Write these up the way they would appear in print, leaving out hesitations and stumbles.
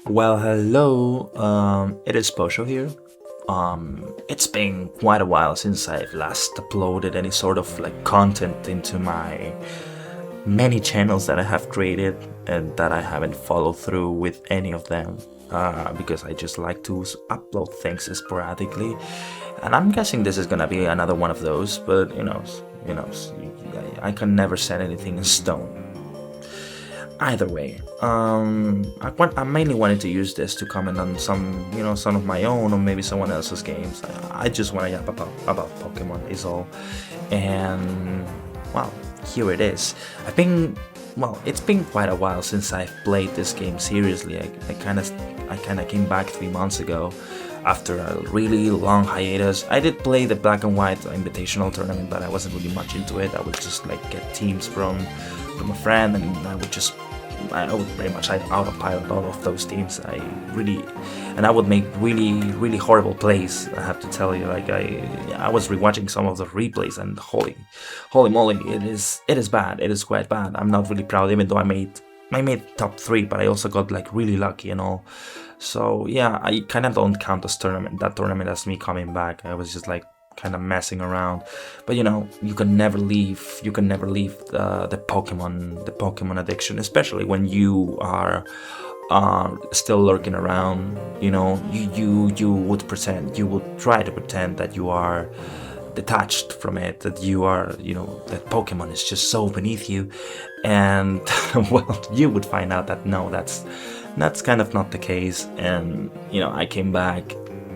Well, hello. It is Posho here. It's been quite a while since I've last uploaded any sort of like content into my many channels that I have created and that I haven't followed through with any of them. Because I just like to upload things sporadically, and I'm guessing this is gonna be another one of those. But I can never set anything in stone. Either way, I mainly wanted to use this to comment on some of my own or maybe someone else's games. I just want to yap about Pokemon is all, and well, here it is. It's been quite a while since I've played this game seriously. I kind of came back 3 months ago after a really long hiatus. I did play the Black and White Invitational tournament, but I wasn't really much into it. I would just like get teams from a friend, and I would pretty much autopilot all of those teams. I would make really horrible plays. I have to tell you, like I was rewatching some of the replays, and holy moly, it is bad. It is quite bad. I'm not really proud, even though I made top three, but I also got like really lucky and all. So yeah, I kind of don't count that tournament as me coming back. I was just like kind of messing around, but you can never leave the Pokemon addiction, especially when you are still lurking around. You would try to pretend that you are detached from it, that you are, that Pokemon is just so beneath you, and well, you would find out that no, that's kind of not the case. And I came back,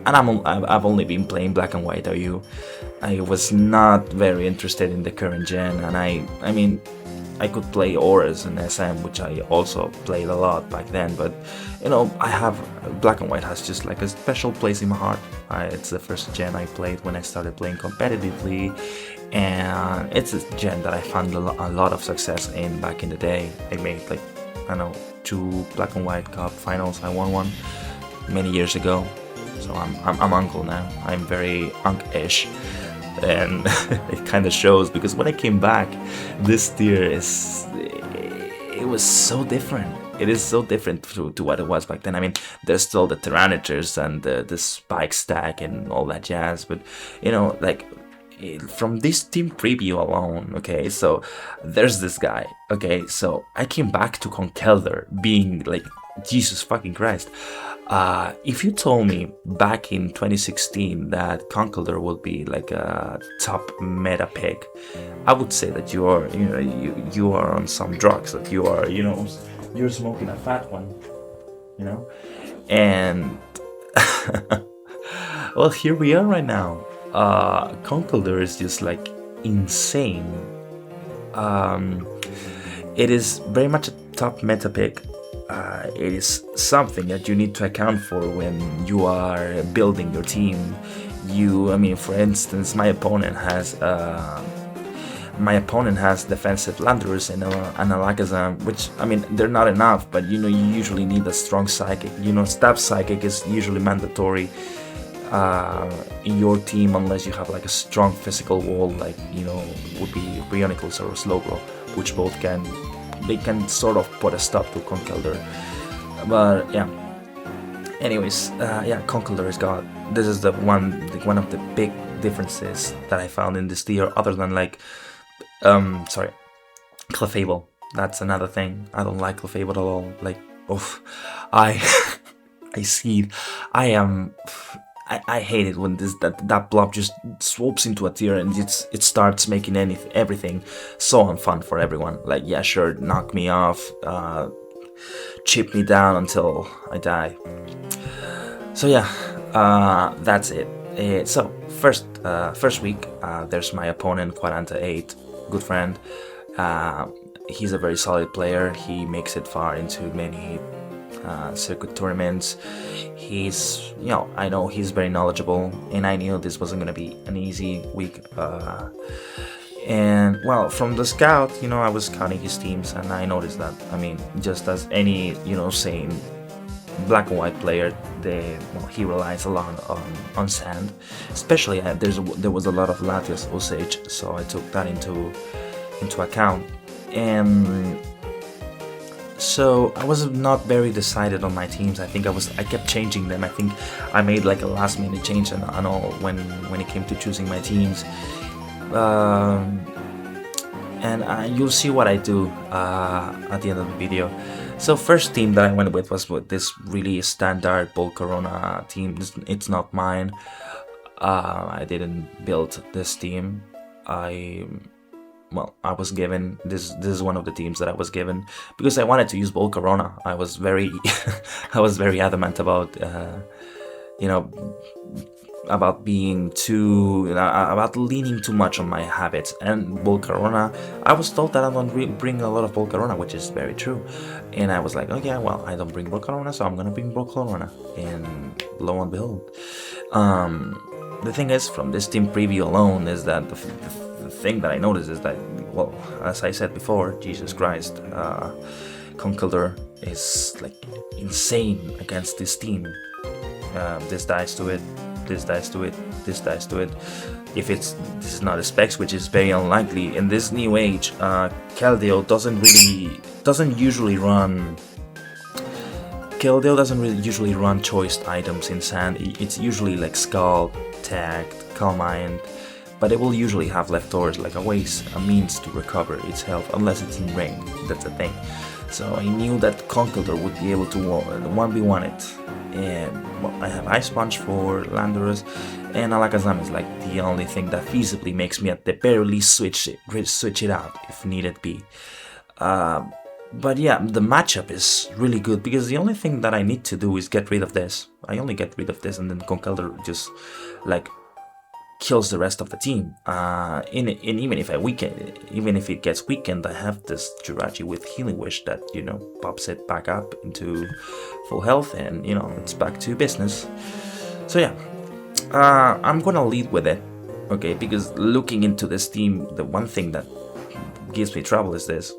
and I've only been playing Black and White. I was not very interested in the current gen, and I mean, I could play Auras and SM, which I also played a lot back then. But I have Black and White has just like a special place in my heart. It's the first gen I played when I started playing competitively, and it's a gen that I found a lot of success in back in the day. I made like, I don't know, 2 Black and White Cup finals. I won one many years ago. So I'm uncle now. I'm very unk-ish, and it kind of shows, because when I came back, this tier it was so different. It is so different to what it was back then. I mean, there's still the Tyranitors and the Spike stack and all that jazz, but like from this team preview alone, okay, so there's this guy, okay, so I came back to Conkeldurr being like, Jesus fucking Christ. If you told me back in 2016 that Conkeldurr would be like a top meta pick, I would say that you are on some drugs, that you're smoking a fat one, and well, here we are right now. Conkeldurr is just like insane. It is very much a top meta pick. It is something that you need to account for when you are building your team. For instance, my opponent has defensive Landorus and an Alakazam, which, they're not enough, but you usually need a strong Psychic. Stab Psychic is usually mandatory in your team, unless you have like a strong physical wall, like would be Brionicles or Slowbro, which both can sort of put a stop to Conkeldurr. But yeah, anyways, Conkeldurr is God. This is one of the big differences that I found in this tier, other than like Clefable. That's another thing. I don't like Clefable at all. Like, oof, I I see it. I hate it when that blob just swoops into a tier and it starts making everything so unfun for everyone. Like, yeah, sure, knock me off, chip me down until I die. So yeah, that's it. So first week, there's my opponent, Quarante8, good friend. He's a very solid player. He makes it far into many circuit tournaments. I know he's very knowledgeable, and I knew this wasn't gonna be an easy week. And well, from the scout, I was scouting his teams, and I noticed that, just as any, sane Black and White player, he relies a lot on sand. Especially, there was a lot of Latios usage, so I took that into account. And So I was not very decided on my teams. I kept changing them. I think I made like a last minute change and all when it came to choosing my teams. Um, and you'll see what I do at the end of the video. So first team that I went with was with this really standard Volcarona team. It's not mine. I didn't build this team. I was given this. This is one of the teams that I was given because I wanted to use Volcarona. I was very, I was very adamant about, you know, about being too, about leaning too much on my habits. And Volcarona, I was told that I don't bring a lot of Volcarona, which is very true. And I was like, oh yeah, well, I don't bring Volcarona, so I'm gonna bring Volcarona. And lo and behold, the thing is, from this team preview alone, is that the thing that I noticed is that, well, as I said before, Jesus Christ, Conkeldurr is like insane against this team. This dies to it, this dies to it, this dies to it. If this is not a specs, which is very unlikely in this new age, Keldeo doesn't usually run choiced items in sand. It's usually like Scald, Tagged, Calm Mind, but it will usually have leftovers like a means to recover its health, unless it's in rain. That's the thing. So I knew that Conkeldurr would be able to 1v1 it. And well, I have Ice Punch for Landorus, and Alakazam is like the only thing that feasibly makes me at the very least switch it out if needed be. But yeah, the matchup is really good because the only thing that I need to do is get rid of this. I only get rid of this, and then Conkeldurr just like kills the rest of the team. And even if it gets weakened, I have this Jirachi with Healing Wish that, you know, pops it back up into full health, and you know, it's back to business. So yeah, I'm gonna lead with it, okay? Because looking into this team, the one thing that gives me trouble is this.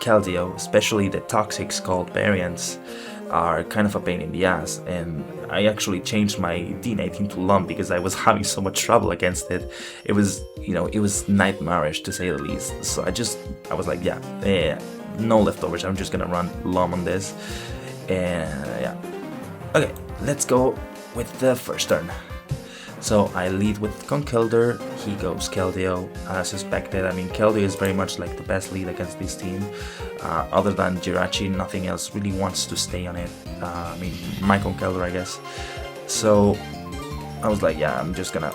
Keldeo, especially the toxic Scald variants, are kind of a pain in the ass, and I actually changed my D19 to Lum because I was having so much trouble against it. It was, you know, it was nightmarish to say the least. So I was like, yeah, no leftovers. I'm just gonna run Lum on this, and yeah. Okay, let's go with the first turn. So I lead with Conkeldurr, he goes Keldeo, as suspected. I mean, Keldeo is very much like the best lead against this team. Other than Jirachi, nothing else really wants to stay on it. I mean, my Conkeldurr, I guess. So I was like, yeah, I'm just gonna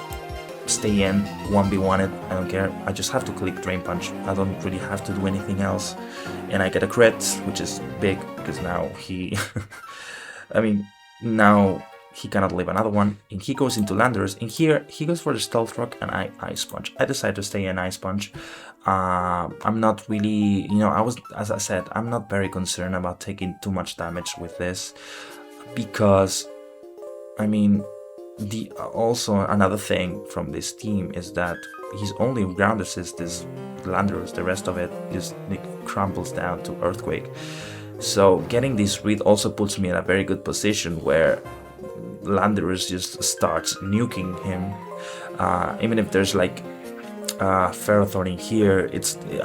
stay in, 1v1 it, I don't care. I just have to click Drain Punch. I don't really have to do anything else. And I get a crit, which is big, because now he... I mean, now... he cannot live another one, and he goes into Landorus, and here he goes for the Stealth Rock, and I Ice Punch. I decide to stay in Ice Punch. I'm not really, you know, as I said, I'm not very concerned about taking too much damage with this, because, I mean, also another thing from this team is that his only ground assist is Landorus. The rest of it just crumbles down to Earthquake. So getting this read also puts me in a very good position where Landorus just starts nuking him. Even if there's like Ferrothorn in here,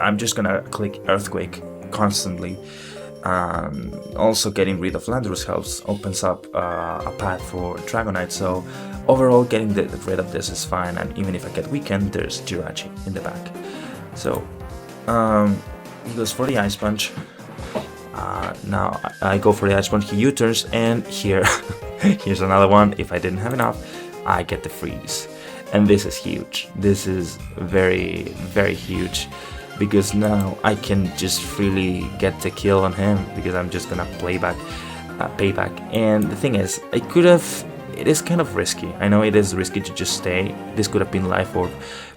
I'm just gonna click Earthquake constantly. Also getting rid of Landorus helps, opens up a path for Dragonite. So overall, getting rid of this is fine, and even if I get weakened, there's Jirachi in the back. So he goes for the Ice Punch. Now I go for the Ice Punch, he U-turns, and here here's another one. If I didn't have enough, I get the freeze, and this is huge. This is very, very huge, because now I can just freely get the kill on him, because I'm just gonna payback. And the thing is, it is kind of risky. I know it is risky to just stay. This could have been Life Orb,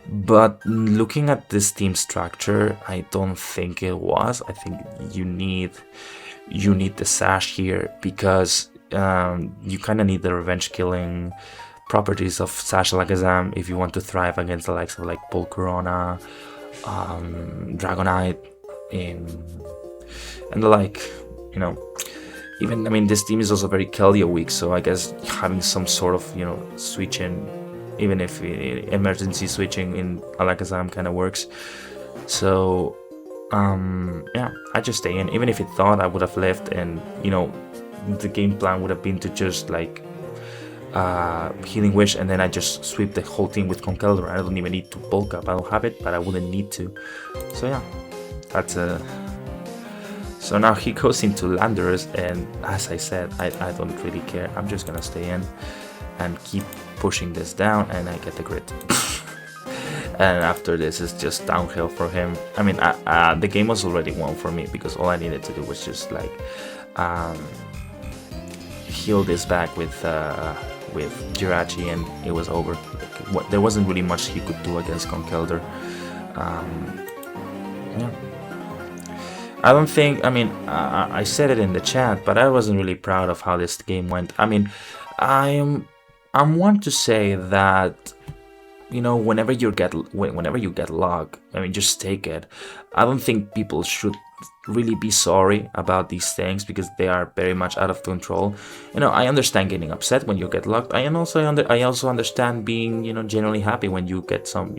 but looking at this team structure, I don't think it was. I think you need the Sash here, because you kind of need the revenge killing properties of Sash Alakazam if you want to thrive against the likes of like Volcarona, Dragonite, and the like, you know. Even, I mean, this team is also very Keldeo weak, so I guess having some sort of, you know, switch in, even if emergency switching in Alakazam kind of works. So yeah, I just stay in. Even if it thought I would have left, and the game plan would have been to just like Healing Wish, and then I just sweep the whole team with Conkeldurr. I don't even need to bulk up. I don't have it, but I wouldn't need to. So yeah, that's so now he goes into Landers, and as I said, I don't really care. I'm just gonna stay in and keep pushing this down, and I get the grid. And after this is just downhill for him. I mean, the game was already won for me, because all I needed to do was just like heal this back with Jirachi, and it was over. Like, there wasn't really much he could do against Conkeldurr. Yeah. I don't think, I mean, I said it in the chat, but I wasn't really proud of how this game went. I mean, I'm one to say that, whenever you get luck, I mean, just take it. I don't think people should really be sorry about these things, because they are very much out of control. I understand getting upset when you get lucked. I also understand being, genuinely happy when you get some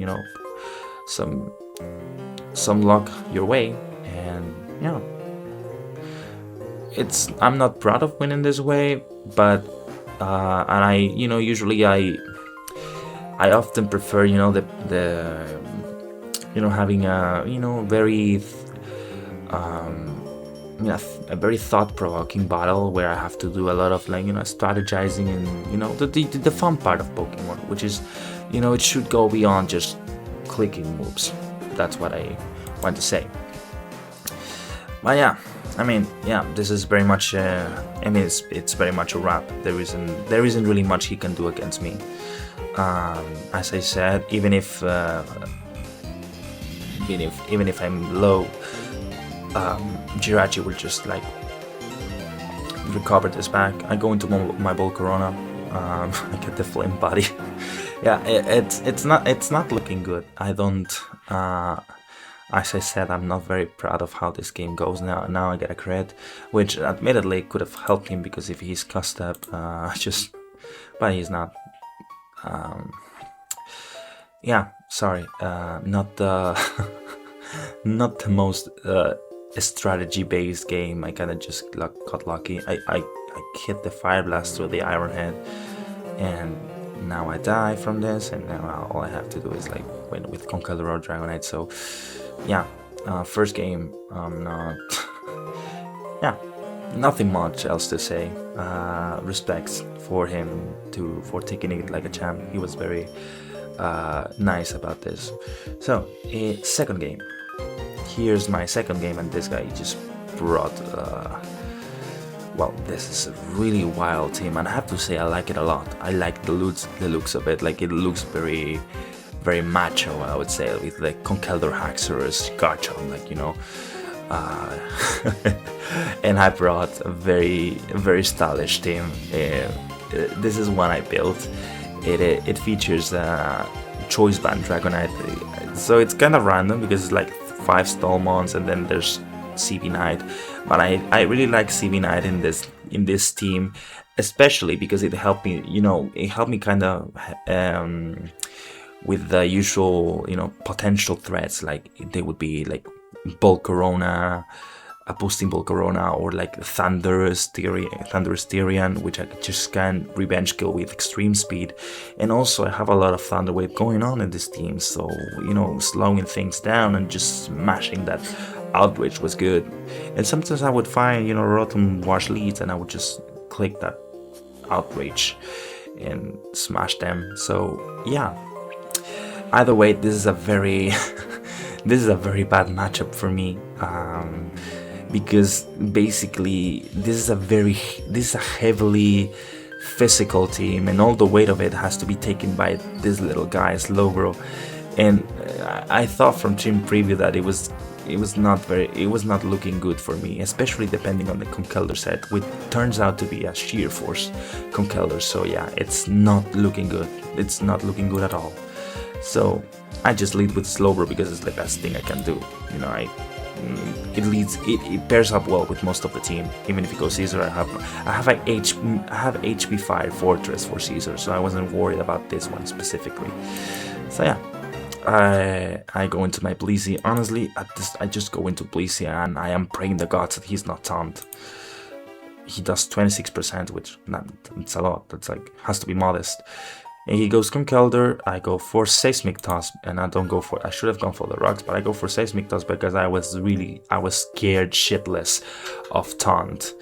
luck your way. And yeah, I'm not proud of winning this way, but and I usually I often prefer the having a very a very thought-provoking battle where I have to do a lot of strategizing, and the fun part of Pokemon, which is it should go beyond just clicking moves. That's what I want to say. But yeah, I mean, yeah, this is very much it's very much a wrap. There isn't really much he can do against me. As I said, even if I'm low, Jirachi will just like recover this back. I go into my Volcarona. I get the flame body. Yeah, it's not looking good. I don't. As I said, I'm not very proud of how this game goes now. Now I get a crit, which admittedly could have helped him, because if he's cussed up, but he's not. Yeah, sorry, not the not the most strategy-based game. I kind of just got lucky. I hit the Fire Blast through the Iron Head, and now I die from this, and now all I have to do is like win with Conkeldurr or Dragonite. So yeah, first game, not yeah, nothing much else to say. Respects for him for taking it like a champ. He was very nice about this. So second game. Here's my second game, and this guy just brought well, this is a really wild team, and I have to say I like it a lot. I like the looks of it. Like, it looks very macho, I would say, with the Conkeldurr, Haxorus, Garchomp, and I brought a very stylish team. This is one I built. It features Choice Band Dragonite, so it's kind of random because it's like 5 Stallmons, and then there's CV Knight. But I really like CV Knight in this team, especially because it helped me, kind of with the usual, potential threats. Like, they would be like Volcarona, a boosting Volcarona, or like Thunderous Tyrian, which I just can revenge kill with extreme speed. And also I have a lot of Thunder Wave going on in this team, so slowing things down and just smashing that Outrage was good. And sometimes I would find Rotom Wash leads, and I would just click that Outrage and smash them. So yeah, either way, this is a very this is a very bad matchup for me. Because basically this is a heavily physical team, and all the weight of it has to be taken by this little guy, Slowbro. And I thought from team preview that it was not looking good for me, especially depending on the Conkeldurr set, which turns out to be a Sheer Force Conkeldurr. So yeah, it's not looking good. It's not looking good at all. So I just lead with Slowbro because it's the best thing I can do. It pairs up well with most of the team. Even if you go Caesar, I have HP 5 Fortress for Caesar, so I wasn't worried about this one specifically. So yeah, I go into my Bleezy. Honestly, I just go into Bleezy and I am praying the gods that he's not taunt. He does 26%, which that's a lot. That's like has to be modest. And he goes Conkelder. I go for Seismic Toss, and I don't go for. I should have gone for the rocks, but I go for Seismic Toss because I was scared shitless of taunt.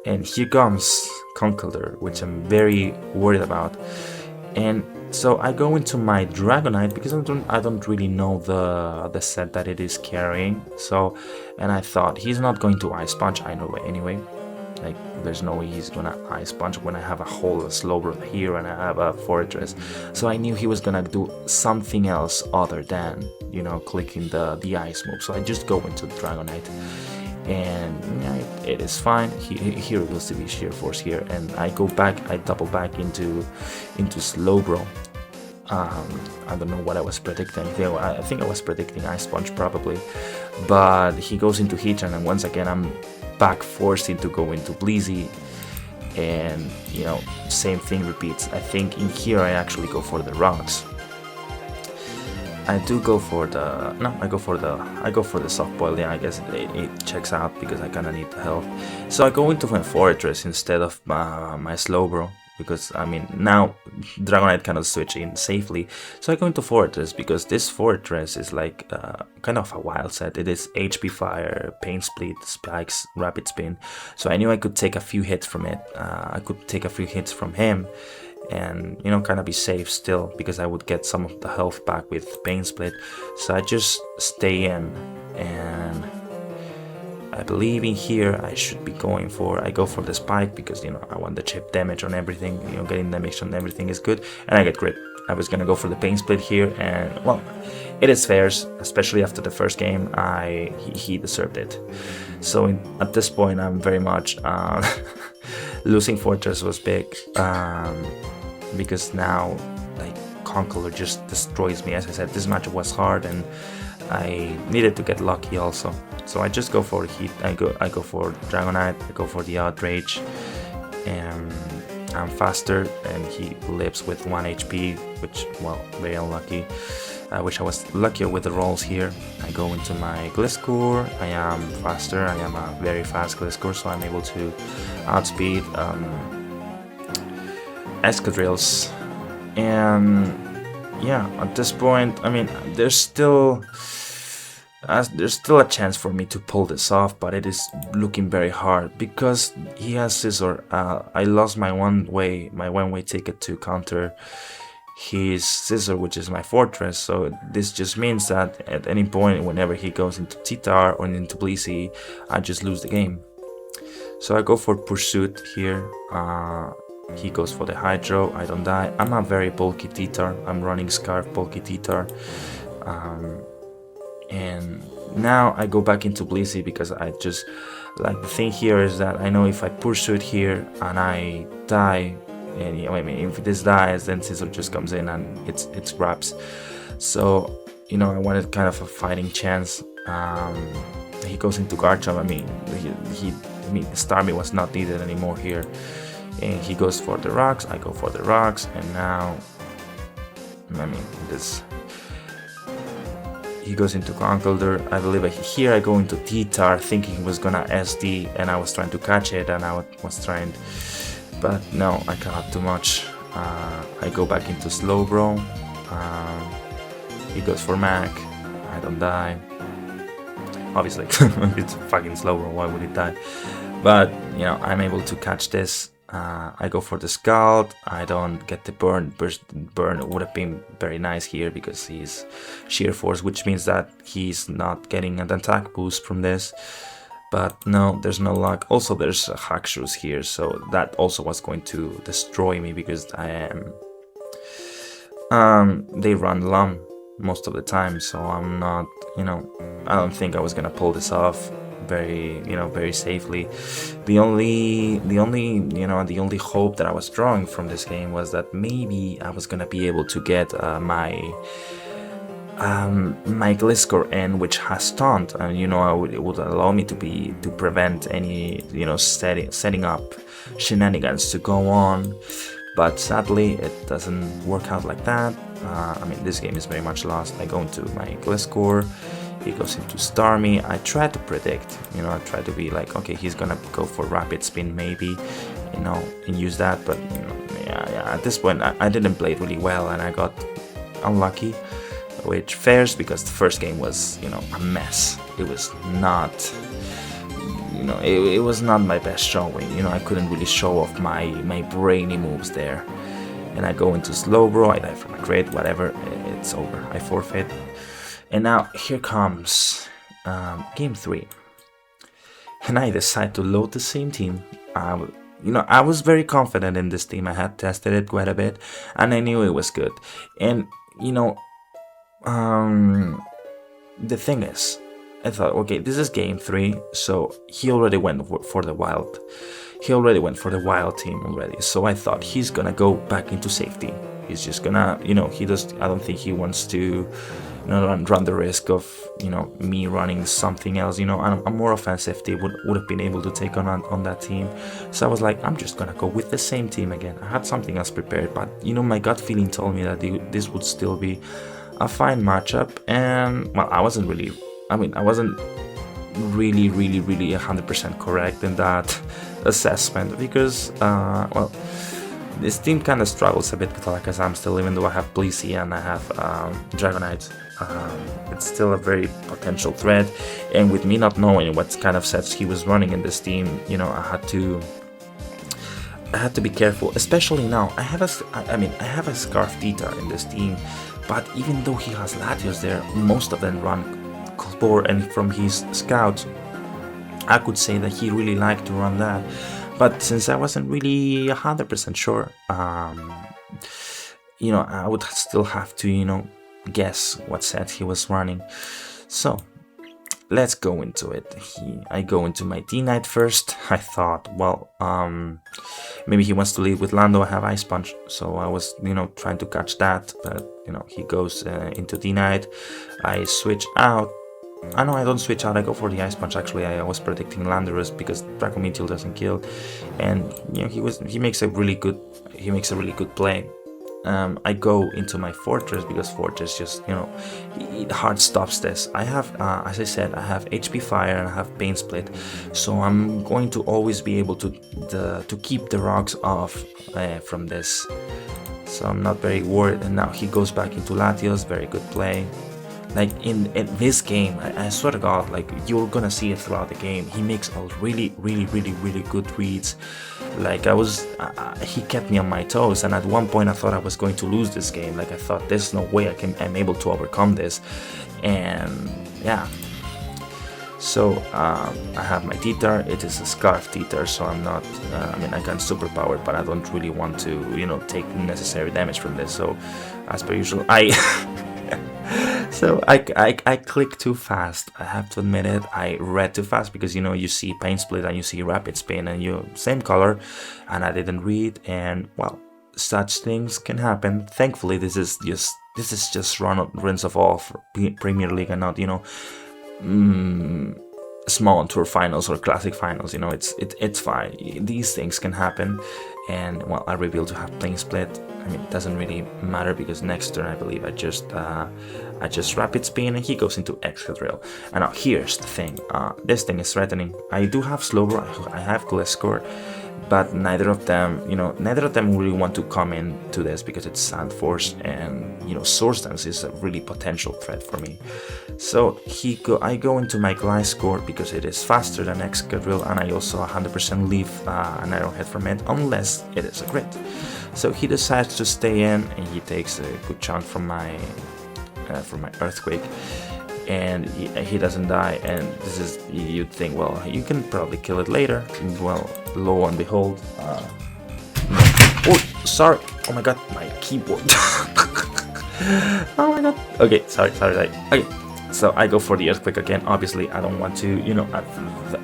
And here comes Conkelder, which I'm very worried about. And so I go into my Dragonite because I don't really know the set that it is carrying. So, and I thought he's not going to Ice Punch. I know anyway. Like, there's no way he's gonna Ice Punch when I have a whole Slowbro here and I have a Fortress. So I knew he was gonna do something else other than, you know, clicking the Ice move. So I just go into Dragonite. And yeah, it is fine. Here it was to be Sheer Force here. And I go back, I double back into Slowbro. I don't know what I was predicting. I think I was predicting Ice Punch probably. But he goes into Heatran, and once again I'm back forced to go into Bleezy, and you know, same thing repeats. I think in here I actually go for the rocks. I do go for the I go for the soft boil. Yeah, I guess it checks out because I kinda need the health. So I go into my Fortress instead of my Slowbro, because I mean now Dragonite cannot switch in safely. So I go into Fortress because this Fortress is like kind of a wild set. It is HP Fire, Pain Split, Spikes, Rapid Spin. So I knew I could take a few hits from it. I could take a few hits from him and, you know, kind of be safe still, because I would get some of the health back with Pain Split. So I just stay in, and I believe in here I should be going for, I go for the Spike because, you know, I want the chip damage on everything. You know, getting damage on everything is good, and I get crit. I was gonna go for the Pain Split here, and well, it is fair, especially after the first game. He deserved it. So at this point I'm very much losing Fortress was big, because now like Conkeldurr just destroys me. As I said, this match was hard and I needed to get lucky also. So I just go for Heat. I go for Dragonite. I go for the Outrage, and I'm faster, and he lives with 1 HP, which, well, very unlucky. I wish I was luckier with the rolls here. I go into my Gliscor. I am faster. I am a very fast Gliscor, so I'm able to outspeed Escadrilles. And yeah, at this point, I mean, there's still a chance for me to pull this off, but it is looking very hard because he has Scizor. I lost my one-way ticket to counter his Scizor, which is my Fortress. So this just means that at any point, whenever he goes into T-Tar or into Bleezy, I just lose the game. So I go for Pursuit here. He goes for the Hydro. I don't die. I'm a very bulky T-Tar. I'm running Scarf bulky T-Tar. And now I go back into Bleezy because I just, like, the thing here is that I know if I Pursuit here and I die, and I mean, if this dies, then Scizor just comes in and it's grabs. So, you know, I wanted kind of a fighting chance. He goes into Garchomp. I mean, Starmie was not needed anymore here. And he goes for the rocks. I go for the rocks, and now, I mean, this. He goes into Conkeldurr. I believe here I go into T-Tar thinking he was gonna SD, and I was trying to catch it, and I was trying, but no, I cannot do much. I go back into Slowbro. He goes for Mac. I don't die. Obviously, it's fucking Slowbro, why would it die? But, you know, I'm able to catch this. I go for the Scald. I don't get the burn. Burn would have been very nice here because he's Sheer Force, which means that he's not getting an attack boost from this. But no, there's no luck. Also, there's Hackshoes here, so that also was going to destroy me because I am. They run Lum most of the time, so I'm not. You know, I don't think I was gonna pull this off very safely. The only hope that I was drawing from this game was that maybe I was gonna be able to get my Gliscor in, which has taunt, and you know, it would allow me to prevent any, you know, setting up shenanigans to go on. but sadly it doesn't work out like that. I mean, this game is very much lost. I go into my Gliscor, he goes into Starmie. I try to predict, I try to be like, okay, he's gonna go for Rapid Spin maybe, and use that, but yeah, at this point I didn't play it really well and I got unlucky, which fairs because the first game was, a mess. It was not, it was not my best showing. I couldn't really show off my brainy moves there. And I go into Slowbro, I die from a crit, whatever, it's over, I forfeit. And now here comes game 3. And I decide to load the same team. I was very confident in this team. I had tested it quite a bit and I knew it was good. And the thing is, I thought, okay, this is game 3, so he already went for the wild. He already went for the wild team already, so I thought he's gonna go back into safety. He's just gonna, I don't think he wants to run the risk of, me running something else. I'm more offensive. They would have been able to take on that team. So I was like, I'm just gonna go with the same team again. I had something else prepared, but my gut feeling told me that this would still be a fine matchup. And well, I wasn't really 100% correct in that assessment because this team kind of struggles a bit with Alakazam still, even though I have Blissey and I have Dragonite. It's still a very potential threat, and with me not knowing what kind of sets he was running in this team, I had to be careful, especially now. I have a Scarf-Theta in this team, but even though he has Latios there, most of them run Colbor, and from his scouts I could say that he really liked to run that. But since I wasn't really 100% sure, I would still have to, guess what set he was running. So let's go into it. I go into my D-Knight first. I thought, well, maybe he wants to lead with Lando. I have Ice Punch, so I was, trying to catch that. But he goes into D-Knight. I switch out. I don't switch out, I go for the Ice Punch. Actually, I was predicting Landorus because Draco Meteor doesn't kill, and he makes a really good play. I go into my Fortress because Fortress just it hard stops this. I have as I said, I have HP Fire and I have Pain Split, so I'm going to always be able to keep the rocks off from this, so I'm not very worried. And now he goes back into Latios. Very good play. Like in this game, I swear to God, like you're gonna see it throughout the game. He makes a really good reads. Like he kept me on my toes, and at one point I thought I was going to lose this game. Like I thought, there's no way I'm able to overcome this, and yeah. So I have my Teeter. It is a Scarf Teeter, so I'm not. I can superpower, but I don't really want to, take necessary damage from this. So, as per usual, So I clicked too fast. I have to admit it. I read too fast because you see Pain Split and you see Rapid Spin and you same color, and I didn't read. And well, such things can happen. Thankfully, this is just runs of all for Premier League and not small tour finals or classic finals. It's fine. These things can happen. And well, I revealed to have Pain Split. It doesn't really matter because next turn I believe I just Rapid Spin and he goes into Excadrill. And now here's the thing, this thing is threatening. I do have Slowbro, I have Gliscor, but neither of them really want to come into this because it's Sand Force, and Swords Dance is a really potential threat for me. So I go into my Gliscor because it is faster than Excadrill, and I also 100% leave an Arrowhead from it unless it is a crit. So he decides to stay in, and he takes a good chunk from my Earthquake, and he doesn't die. And this is, you'd think, well, you can probably kill it later. Well, lo and behold, oh, sorry, oh my god, my keyboard. Oh my god. Okay, sorry. Okay, so I go for the Earthquake again. Obviously, I don't want to,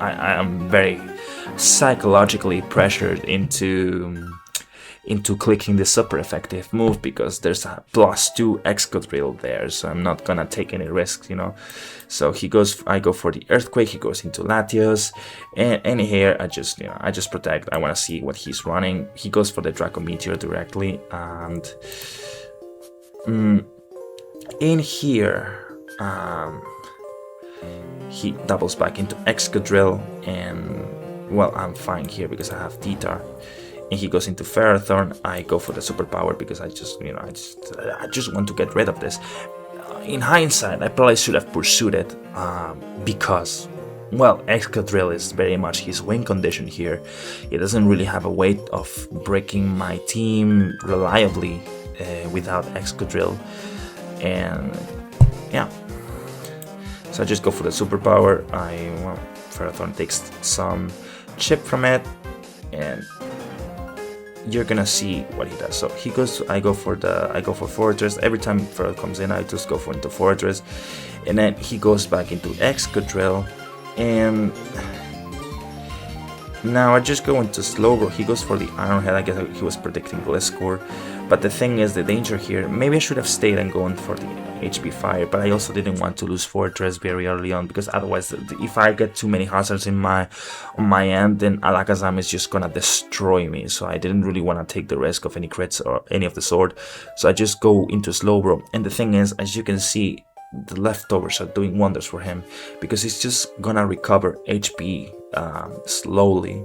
I am very psychologically pressured into into clicking the super effective move because there's a +2 Excadrill there, so I'm not gonna take any risks, you know. So I go for the Earthquake, he goes into Latios, and here I just protect. I want to see what he's running. He goes for the Draco Meteor directly, and in here he doubles back into Excadrill, and well, I'm fine here because I have T-Tar. And he goes into Ferrothorn. I go for the superpower because I just want to get rid of this. In hindsight, I probably should have pursued it because, well, Excadrill is very much his win condition here. He doesn't really have a way of breaking my team reliably without Excadrill, and yeah. So I just go for the superpower. Ferrothorn takes some chip from it, and you're gonna see what he does. So he goes. I go for Fortress. Every time Ferrothorn comes in, I just go into Fortress, and then he goes back into Excadrill, and now I just go into Slowbro. He goes for the Iron Head. I guess he was predicting Gliscor, but the thing is, the danger here. Maybe I should have stayed and gone for the HP Fire, but I also didn't want to lose Fortress very early on, because otherwise, if I get too many hazards on my end, then Alakazam is just gonna destroy me. So I didn't really want to take the risk of any crits or any of the sort. So I just go into Slowbro, and the thing is, as you can see, the leftovers are doing wonders for him, because he's just gonna recover HP slowly.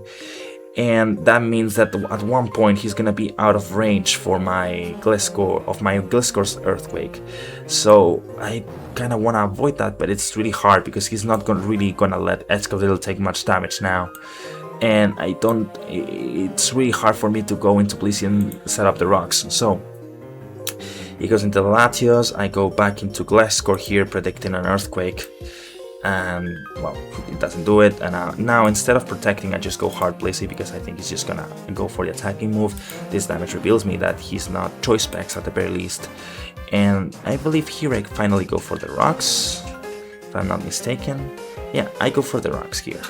And that means that at one point he's gonna be out of range for my Gliscor's Earthquake. So I kind of want to avoid that, but it's really hard because he's not really gonna let Excadrill take much damage now. And it's really hard for me to go into Blissey and set up the rocks. So he goes into the Latios, I go back into Gliscor here, predicting an Earthquake. And well, it doesn't do it, and now instead of protecting, I just go hard Blissey because I think he's just gonna go for the attacking move. This damage reveals me that he's not choice specs at the very least, and I believe here I finally go for the rocks, if I'm not mistaken. Yeah, I go for the rocks here,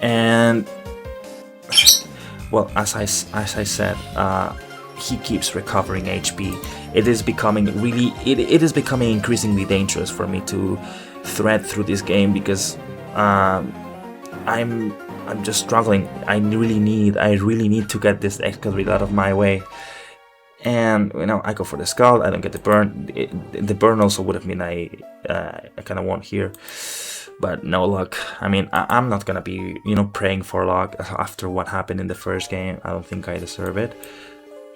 and well, as I said, he keeps recovering HP. It is becoming increasingly dangerous for me to thread through this game because I'm just struggling. I really need to get this Excadrill out of my way. And you know, I go for the Scald. I don't get the burn. The burn also would have been I kind of won here, but no luck. I mean, I'm not gonna be praying for luck after what happened in the first game. I don't think I deserve it,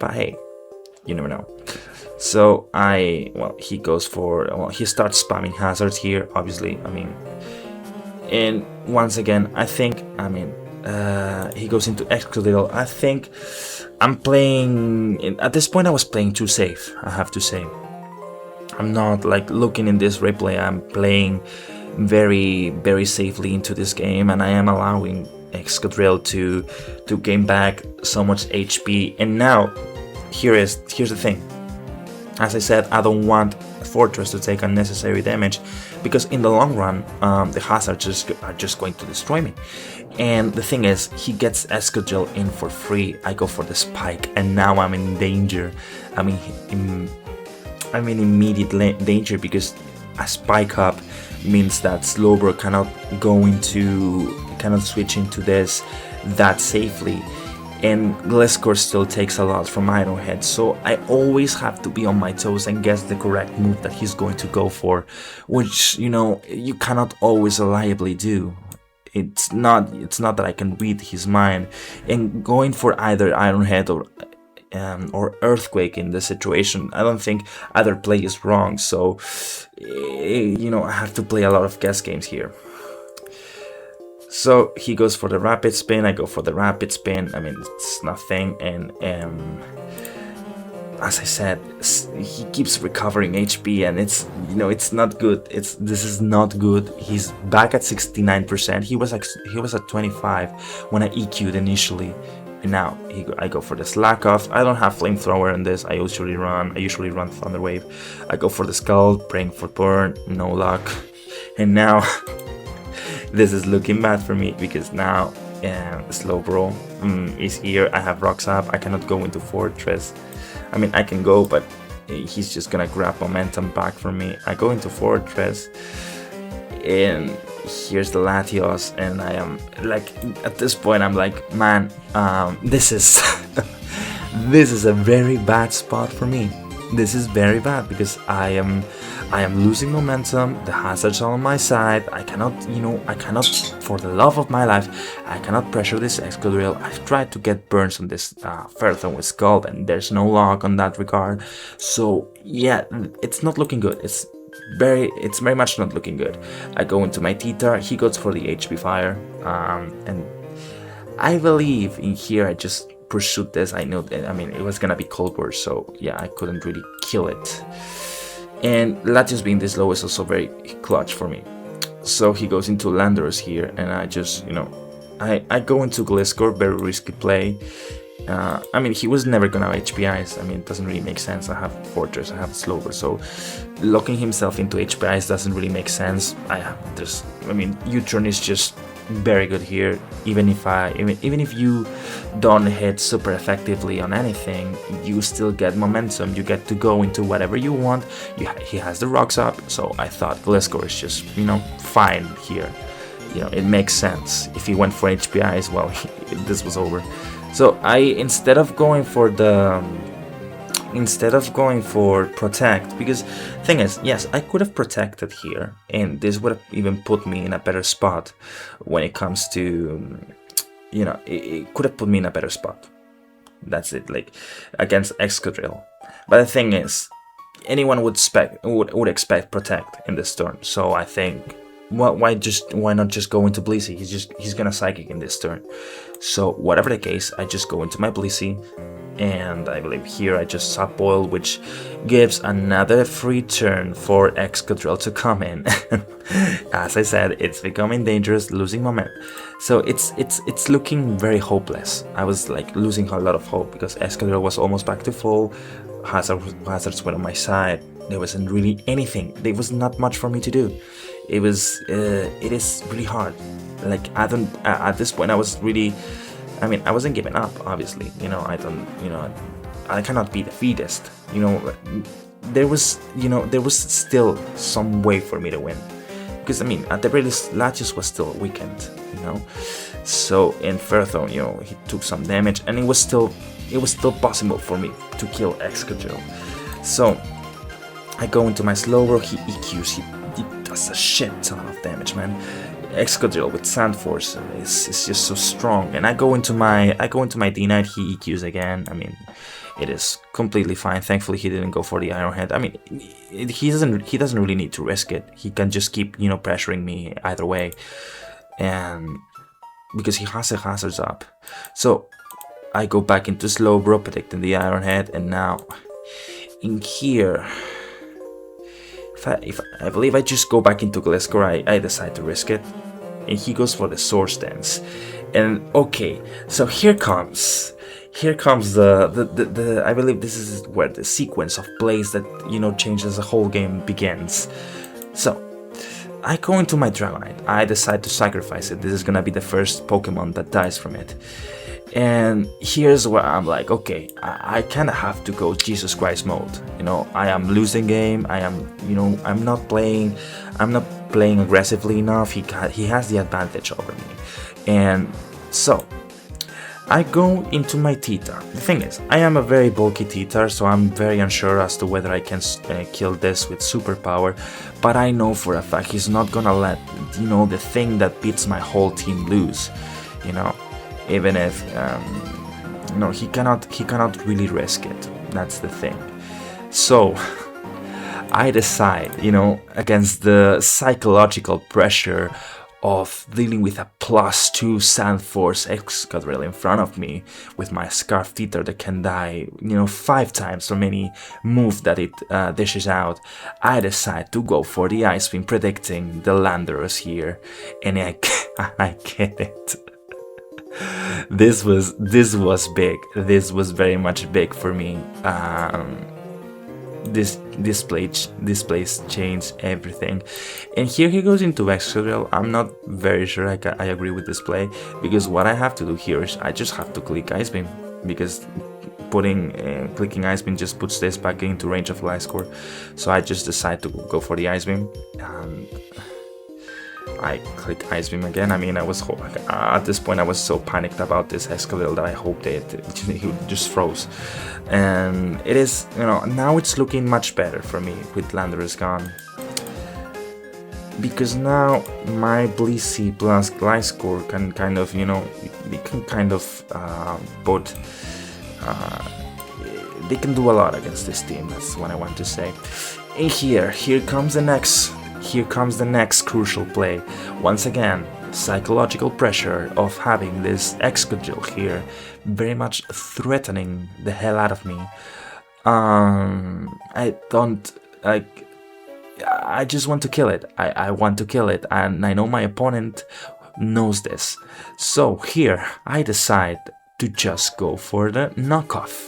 but hey, you never know. So he goes for, he starts spamming hazards here, obviously. I mean, and once again, I think, he goes into Excadrill. I think I'm playing, at this point I was playing too safe, I have to say. I'm not like looking in this replay, I'm playing very, very safely into this game, and I am allowing Excadrill to gain back so much HP. And now, here's the thing. As I said, I don't want Fortress to take unnecessary damage, because in the long run, the hazards are just going to destroy me. And the thing is, he gets Excadrill in for free. I go for the Spike, and now I'm in danger. I'm in immediate danger, because a Spike up means that Slowbro cannot switch into this that safely. And Gliscor still takes a lot from Iron Head, so I always have to be on my toes and guess the correct move that he's going to go for, which, you cannot always reliably do. It's not that I can read his mind, and going for either Iron Head or Earthquake in this situation, I don't think either play is wrong, so, I have to play a lot of guess games here. So he goes for the Rapid Spin, I go for the Rapid Spin. I mean, it's nothing, and as I said, he keeps recovering HP, and it's not good. This is not good. He's back at 69%. He was at 25 when I EQ'd initially, and now I go for the Slack Off. I don't have Flamethrower in this. I usually run Thunder Wave. I go for the Skull, praying for burn, no luck, and now. This is looking bad for me, because now Slowbro is here. I have rocks up. I cannot go into Fortress. I mean, I can go, but he's just gonna grab momentum back from me. I go into Fortress, and here's the Latios, and I am like, at this point, I'm like, man, this is this is a very bad spot for me. This is very bad because I am losing momentum. The hazards are on my side. I cannot, for the love of my life, I cannot pressure this Excadrill. I've tried to get burns on this Ferrothorn with Scald, and there's no luck on that regard. So yeah, it's not looking good. It's very much not looking good. I go into my T-Tar. He goes for the HP Fire, and I believe in here I just pursued this. I know that, I mean, it was gonna be Cold Burst, so yeah, I couldn't really kill it. And Latios being this low is also very clutch for me. So he goes into Landorus here, and I just, I go into Gliscor, very risky play. I mean, he was never gonna have HPIs. I mean, it doesn't really make sense. I have Fortress, I have Slower, so locking himself into HPIs doesn't really make sense. U-turn is just very good here. Even if you don't hit super effectively on anything, you still get momentum. You get to go into whatever you want. He has the rocks up, so I thought Gliscor is just fine here. It makes sense. If he went for HPIs, well, this was over. So instead of going for protect, because thing is, yes, I could have protected here, and this would have even put me in a better spot when it comes to, it could have put me in a better spot. That's it, like against Excadrill. But the thing is, anyone would expect protect in this turn. So I think, why not just go into Blissey? He's gonna Psychic in this turn. So whatever the case, I just go into my Blissey, and I believe here I just Sub Boil, which gives another free turn for Excadrill to come in. As I said, it's becoming dangerous, losing momentum. So it's looking very hopeless. I was like losing a lot of hope because Excadrill was almost back to full. Hazards were on my side. There wasn't really anything. There was not much for me to do. It is really hard. Like, at this point I was really, I wasn't giving up, obviously. I cannot be defeatist. There was still some way for me to win. Because, at the very least, Latios was still weakened, So, in Ferrothorn, he took some damage, and it was still possible for me to kill Excadrill. So, I go into my Slowbro, he EQs, he does a shit ton of damage, man. Excadrill with Sand Force is just so strong, and I go into my D-Knight, he EQs again. It is completely fine. Thankfully, he didn't go for the Iron Head. He doesn't really need to risk it. He can just keep pressuring me either way, and because he has the hazards up. So I go back into Slowbro, protecting the Iron Head, and now in here, if I believe I just go back into Gliscor, I decide to risk it, and he goes for the Source Dance. And okay, so here comes the I believe this is where the sequence of plays that changes the whole game begins. So I go into my Dragonite. I decide to sacrifice it. This is gonna be the first Pokemon that dies from it. And here's where I'm like, okay, I kind of have to go Jesus Christ mode. I am losing game. I'm not playing aggressively enough. He has the advantage over me, and so I go into my T-Tar. The thing is, I am a very bulky T-Tar, so I'm very unsure as to whether I can kill this with superpower. But I know for a fact he's not gonna let the thing that beats my whole team lose. Even if he cannot really risk it. That's the thing. So I decide, against the psychological pressure of dealing with a +2 Sand Force Excadrill in front of me with my Scarf Teeter that can die 5 times from any move that it dishes out, I decide to go for the Ice Beam, predicting the Landorus here, and I get it. This was big. This was very much big for me. this place changed everything. And here he goes into Excadrill. I'm not very sure I agree with this play, because what I have to do here is I just have to click Ice Beam, because clicking Ice Beam just puts this back into range of Gliscor. So I just decide to go for the Ice Beam, and I click Ice Beam again. I mean, at this point I was so panicked about this Excadrill that I hoped he just froze. And it is, now it's looking much better for me with Landorus gone, because now my Blissey plus Gliscor can kind of, they can kind of both they can do a lot against this team. That's what I want to say. And here comes the next crucial play. Once again, psychological pressure of having this Excadrill here, very much threatening the hell out of me. I just want to kill it. I want to kill it, and I know my opponent knows this. So here I decide to just go for the knockoff.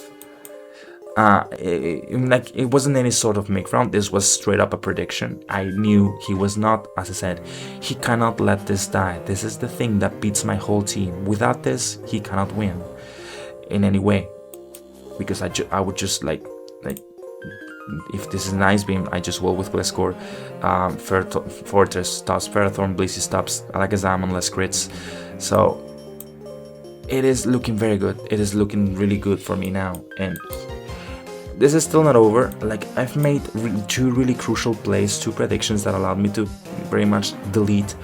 It wasn't any sort of make round. This was straight up a prediction. I knew he was not, as I said, he cannot let this die. This is the thing that beats my whole team. Without this, he cannot win in any way, because I would just like if this is an Ice Beam, I just will with Gliscor. Fortress stops Ferrothorn, Blissey stops Alakazam unless crits. So it is looking very good. It is looking really good for me now, and this is still not over. Like, I've made two really crucial plays, two predictions that allowed me to very much delete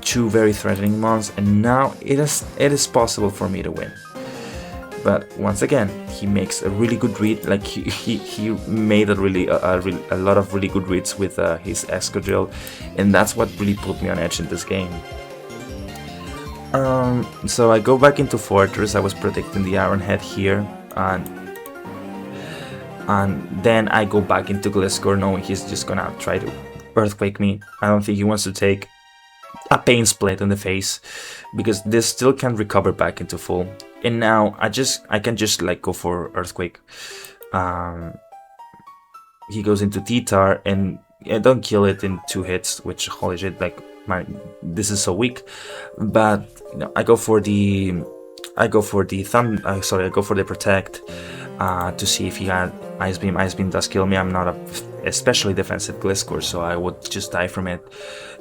two very threatening mons, and now it is possible for me to win. But once again, he makes a really good read. Like, he made a lot of really good reads with his Excadrill, and that's what really put me on edge in this game. So I go back into Fortress. I was predicting the Iron Head here, and then I go back into Gliscor, knowing he's just gonna try to Earthquake me. I don't think he wants to take a Pain Split in the face, because this still can recover back into full. And now I can just like go for Earthquake. He goes into T-Tar, and I don't kill it in 2 hits, which, holy shit, like, this is so weak. But I go for the Protect to see if he had Ice Beam. Ice Beam does kill me. I'm not a especially defensive Gliscor, so I would just die from it.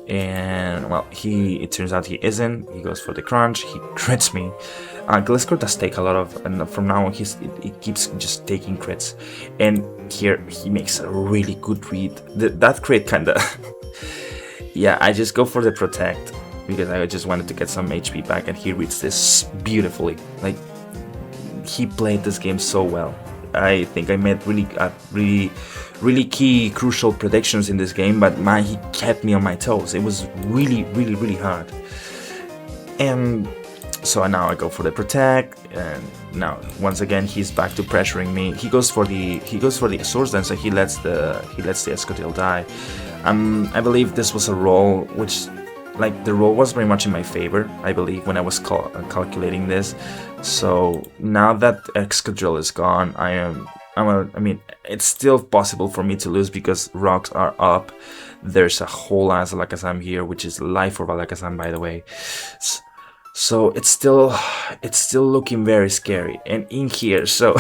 And well, it turns out he isn't. He goes for the Crunch. He crits me. Gliscor does take a lot of, and from now on it keeps just taking crits. And here he makes a really good read. That crit kinda yeah, I just go for the Protect because I just wanted to get some HP back, and he reads this beautifully. Like, he played this game so well. I think I made really key, crucial predictions in this game, but man, he kept me on my toes. It was really hard. And so now I go for the Protect, and now once again he's back to pressuring me. He goes for the Swords Dance, so he lets the Excadrill die. I believe this was a roll, which, like, the roll was very much in my favor, I believe, when I was calculating this. So now that Excadrill is gone, I mean, it's still possible for me to lose because rocks are up. There's a whole ass Alakazam here, which is life for Alakazam, by the way. So it's still looking very scary. And in here, so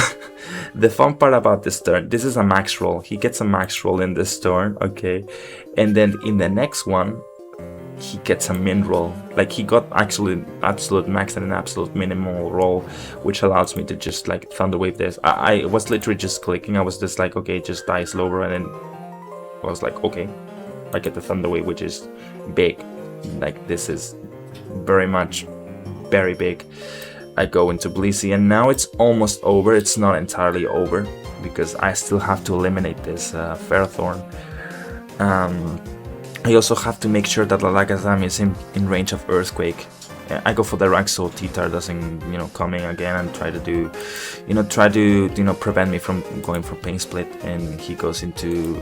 the fun part about this turn, this is a max roll. He gets a max roll in this turn, okay? And then in the next one, he gets a min roll. Like, he got actually absolute max and an absolute minimal roll, which allows me to just like Thunder Wave this. I was literally just clicking. I was just like, okay, just die slower, and then I was like, okay, I get the Thunder Wave, which is big. Like, this is very big. I go into Blissey, and now it's almost over. It's not entirely over because I still have to eliminate this Ferrothorn. I also have to make sure that Alakazam is in range of Earthquake. I go for the Rack, so T-Tar doesn't, come in again and try to prevent me from going for Pain Split. And he goes into,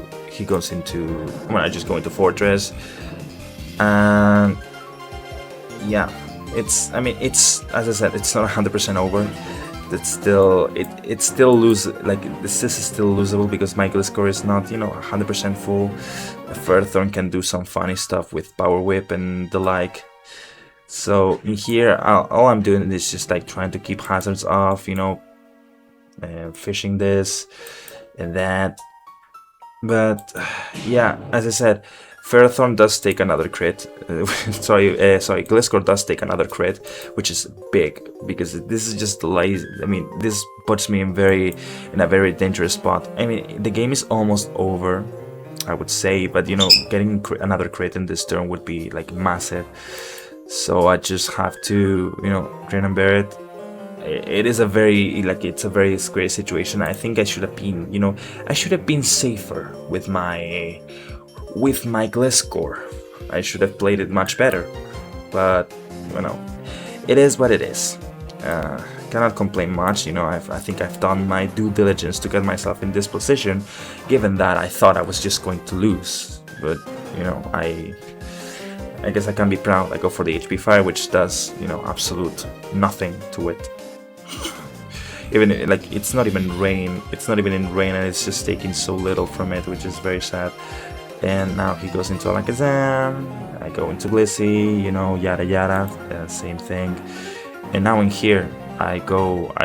I just go into Fortress. And yeah, it's, as I said, it's not 100% over. it's still it's still lose like this is still losable because my Gliscor is not 100% full. Ferrothorn can do some funny stuff with Power Whip and the like. So in here, all I'm doing is just like trying to keep hazards off, fishing this and that. But yeah, as I said, Ferrothorn does take another crit. Sorry, Gliscor does take another crit, which is big because this is just lazy. I mean, this puts me in a very dangerous spot. I mean, the game is almost over, I would say, but getting another crit in this turn would be like massive. So I just have to, grin and bear it. It is a very it's a very scary situation. I think I should have been, I should have been safer with my Gliscor. I should have played it much better, but it is what it is. Cannot complain much. I think I've done my due diligence to get myself in this position, given that I thought I was just going to lose. But I guess I can be proud. I go for the HP fire, which does absolute nothing to it. Even it's not even rain. It's not even in rain, and it's just taking so little from it, which is very sad. And now he goes into Alakazam, I go into Blissey, yada yada, same thing. And now in here, I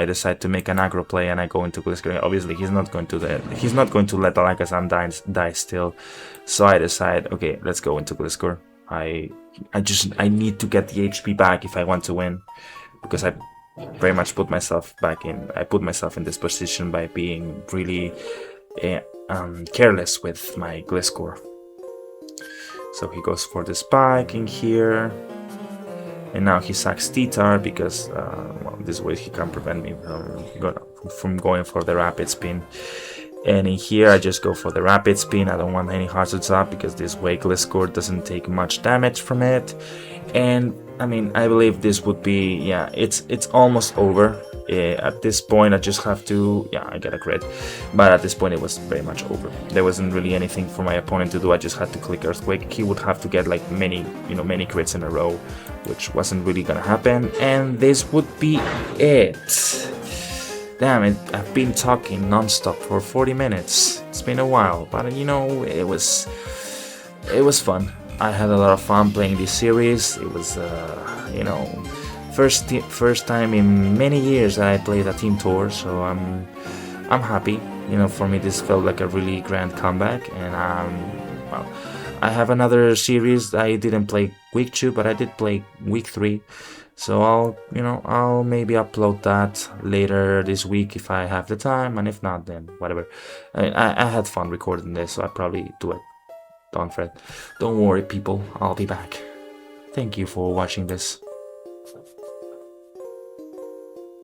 decide to make an aggro play, and I go into Gliscor. Obviously, he's not going to let Alakazam die still. So I decide, okay, let's go into Gliscor. I need to get the HP back if I want to win, because I very much put myself in this position by being really careless with my Gliscor. So he goes for the spike in here, and now he sacks T-Tar because this way he can prevent me from going for the rapid spin. And in here I just go for the rapid spin. I don't want any hazards up because this way Gliscor doesn't take much damage from it. And I mean, I believe this would be, yeah, it's almost over. At this point I just have to, yeah, I get a crit, but at this point it was very much over. There wasn't really anything for my opponent to do. I just had to click Earthquake. He would have to get like many crits in a row, which wasn't really gonna happen, and this would be it. Damn it, I've been talking non-stop for 40 minutes. It's been a while, but it was fun. I had a lot of fun playing this series. It was, first time in many years that I played a team tour, so I'm happy. For me this felt like a really grand comeback, and well, I have another series. I didn't play week 2, but I did play week 3. So I'll maybe upload that later this week if I have the time, and if not, then whatever. I had fun recording this, so I'll probably do it. Don't fret. Don't worry, people. I'll be back. Thank you for watching this.